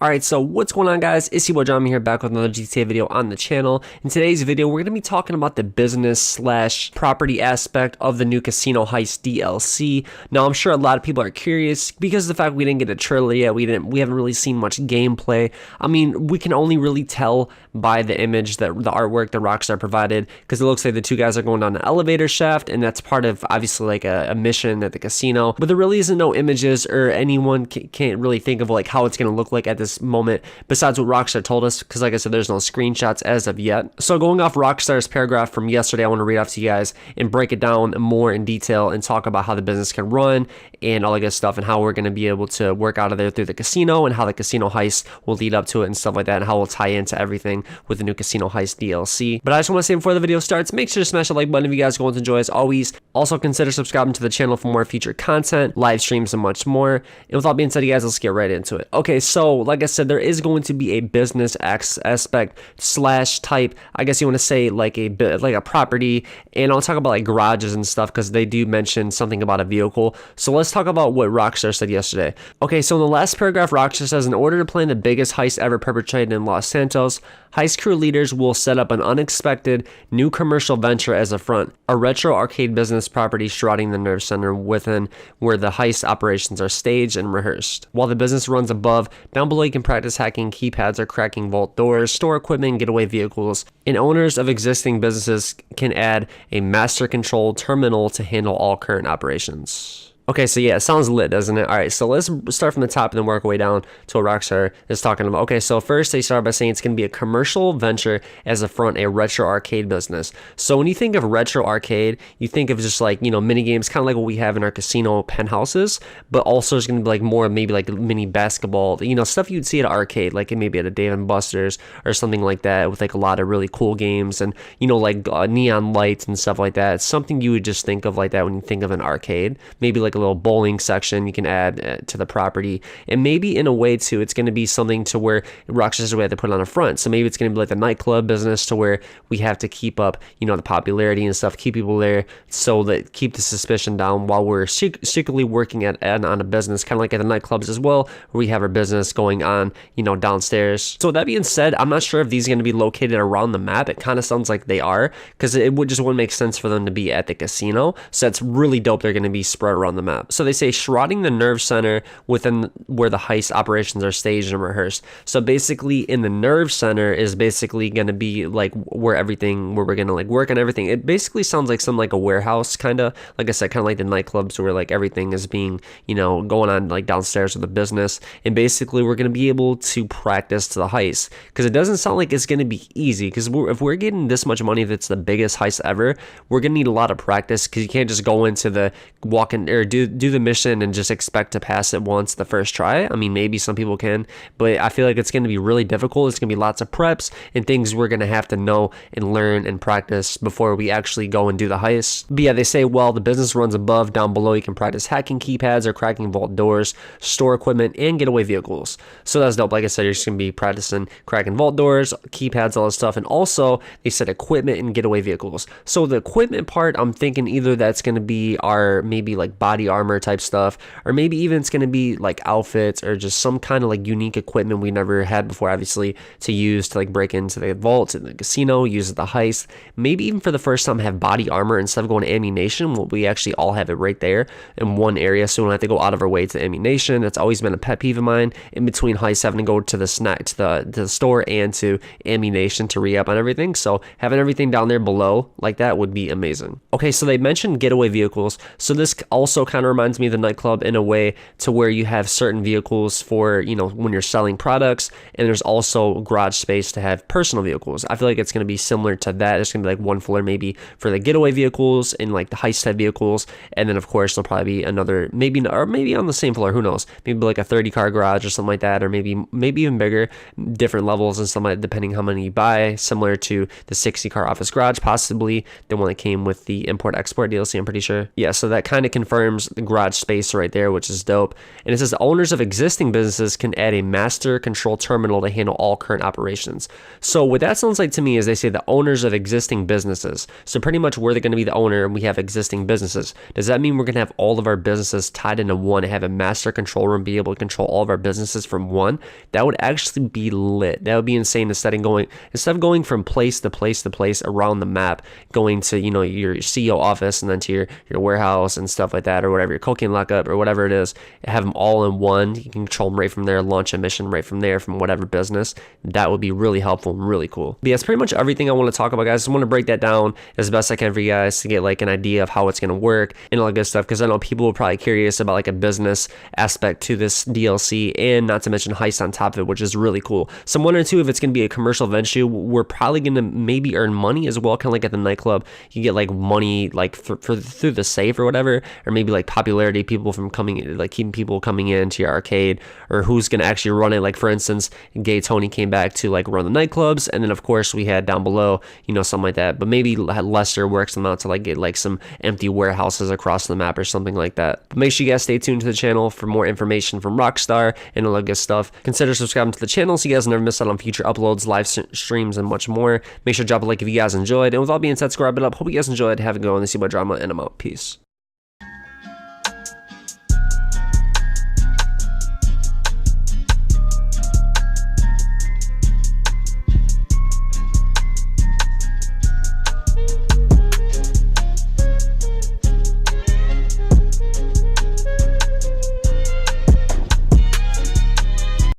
Alright, so what's going on, guys? It's ItzDrama here, back with another GTA video on the channel. In today's video, we're going to be talking about the business slash property aspect of the new Casino Heist DLC. Now, I'm sure a lot of people are curious because of the fact we didn't get a trailer yet. We haven't really seen much gameplay. I mean, we can only really tell by the image, that the artwork that Rockstar provided, because it looks like the two guys are going down an elevator shaft, and that's part of obviously like a mission at the casino. But there really isn't no images, or anyone can't really think of like how it's going to look like at this moment besides what Rockstar told us, because like I said, there's no screenshots as of yet. So going off Rockstar's paragraph from yesterday, I want to read off to you guys and break it down more in detail and talk about how the business can run and all that good stuff, and how we're going to be able to work out of there through the casino, and how the casino heist will lead up to it and stuff like that, and how it'll tie into everything with the new Casino Heist DLC. But I just want to say before the video starts, make sure to smash the like button if you guys are going to enjoy as always. Also consider subscribing to the channel for more future content, live streams, and much more. And with all being said, you guys, let's get right into it. Okay, so like I said, there is going to be a business aspect slash type, I guess you want to say like a property, and I'll talk about like garages and stuff because they do mention something about a vehicle. So let's talk about what Rockstar said yesterday. Okay, so in the last paragraph, Rockstar says, in order to plan the biggest heist ever perpetrated in Los Santos, heist crew leaders will set up an unexpected new commercial venture as a front, a retro arcade business property shrouding the nerve center within where the heist operations are staged and rehearsed. While the business runs above, down below you can practice hacking keypads or cracking vault doors, store equipment, and getaway vehicles, and owners of existing businesses can add a master control terminal to handle all current operations. Okay, so yeah, it sounds lit, doesn't it? All right, so let's start from the top and then work our way down to what Rockstar is talking about. Okay, so first they start by saying it's going to be a commercial venture as a front, a retro arcade business. So when you think of retro arcade, you think of just like, you know, mini games, kind of like what we have in our casino penthouses, but also it's going to be like more maybe like mini basketball, you know, stuff you'd see at an arcade, like maybe at a Dave & Buster's or something like that, with like a lot of really cool games and, you know, like neon lights and stuff like that. It's something you would just think of like that when you think of an arcade. Maybe like a little bowling section you can add to the property, and maybe in a way too it's going to be something to where Rockstar's way to put it on the front. So maybe it's going to be like the nightclub business, to where we have to keep up, you know, the popularity and stuff, keep people there, so that keep the suspicion down while we're secretly working on a business, kind of like at the nightclubs as well, where we have our business going on, you know, downstairs. So that being said, I'm not sure if these are going to be located around the map. It kind of sounds like they are, because it wouldn't make sense for them to be at the casino. So that's really dope. They're going to be spread around the map. So they say shrouding the nerve center within where the heist operations are staged and rehearsed. So basically in the nerve center is basically going to be like where we're going to like work on everything. It basically sounds like like a warehouse, kind of, like I said, kind of like the nightclubs where like everything is being, you know, going on like downstairs with the business. And basically we're going to be able to practice to the heist, because it doesn't sound like it's going to be easy, because if we're getting this much money, that's the biggest heist ever, we're going to need a lot of practice, because you can't just go into the walk in or do the mission and just expect to pass it once the first try. I mean, maybe some people can, but I feel like it's going to be really difficult. It's going to be lots of preps and things we're going to have to know and learn and practice before we actually go and do the heist. But yeah, they say, well, the business runs above, down below you can practice hacking keypads or cracking vault doors, store equipment, and getaway vehicles. So that's dope. Like I said, you're just going to be practicing cracking vault doors, keypads, all this stuff. And also they said equipment and getaway vehicles. So the equipment part, I'm thinking either that's going to be our maybe like body armor type stuff, or maybe even it's going to be like outfits or just some kind of like unique equipment we never had before, obviously, to use to like break into the vaults in the casino, use at the heist. Maybe even for the first time have body armor instead of going to ammunition. Well, we actually all have it right there in one area, so we don't have to go out of our way to the ammunition. That's always been a pet peeve of mine, in between heists, having to go to the the store and to ammunition to re-up on everything. So having everything down there below like that would be amazing. Okay, so they mentioned getaway vehicles. So this also kind of reminds me of the nightclub in a way, to where you have certain vehicles for, you know, when you're selling products, and there's also garage space to have personal vehicles. I feel like it's going to be similar to that. It's going to be like one floor maybe for the getaway vehicles and like the heist type vehicles, and then of course there'll probably be another maybe on the same floor, who knows, maybe like a 30-car garage or something like that, or maybe even bigger, different levels and something, depending how many you buy, similar to the 60-car office garage, possibly the one that came with the import-export DLC, I'm pretty sure. Yeah, so that kind of confirms garage space right there, which is dope. And it says the owners of existing businesses can add a master control terminal to handle all current operations. So what that sounds like to me is they say the owners of existing businesses. So pretty much we're going to be the owner and we have existing businesses. Does that mean we're going to have all of our businesses tied into one and have a master control room, be able to control all of our businesses from one? That would actually be lit. That would be insane instead of going from place to place to place around the map, going to, you know, your CEO office and then to your warehouse and stuff like that, or whatever, your cocaine lockup or whatever it is, have them all in one. You can control them right from there, launch a mission right from there, from whatever business. That would be really helpful and really cool. But yeah, that's pretty much everything I want to talk about, guys. I just want to break that down as best I can for you guys to get like an idea of how it's going to work and all that good stuff, because I know people are probably curious about like a business aspect to this DLC, and not to mention Heist on top of it, which is really cool. So I'm wondering too if it's going to be a commercial venture. We're probably going to maybe earn money as well, kind of like at the nightclub. You get like money like through the safe or whatever, or maybe like popularity, people from coming, like keeping people coming into your arcade, or who's going to actually run it. Like for instance, Gay Tony came back to like run the nightclubs, and then of course we had down below, you know, something like that. But maybe Lester works them out to like get like some empty warehouses across the map or something like that. But make sure you guys stay tuned to the channel for more information from Rockstar and all that good stuff. Consider subscribing to the channel so you guys never miss out on future uploads, live streams, and much more. Make sure to drop a like if you guys enjoyed. And with all being said, let's wrap it up. Hope you guys enjoyed. Have a good one. This is ItzDrama, and I'm out. Peace.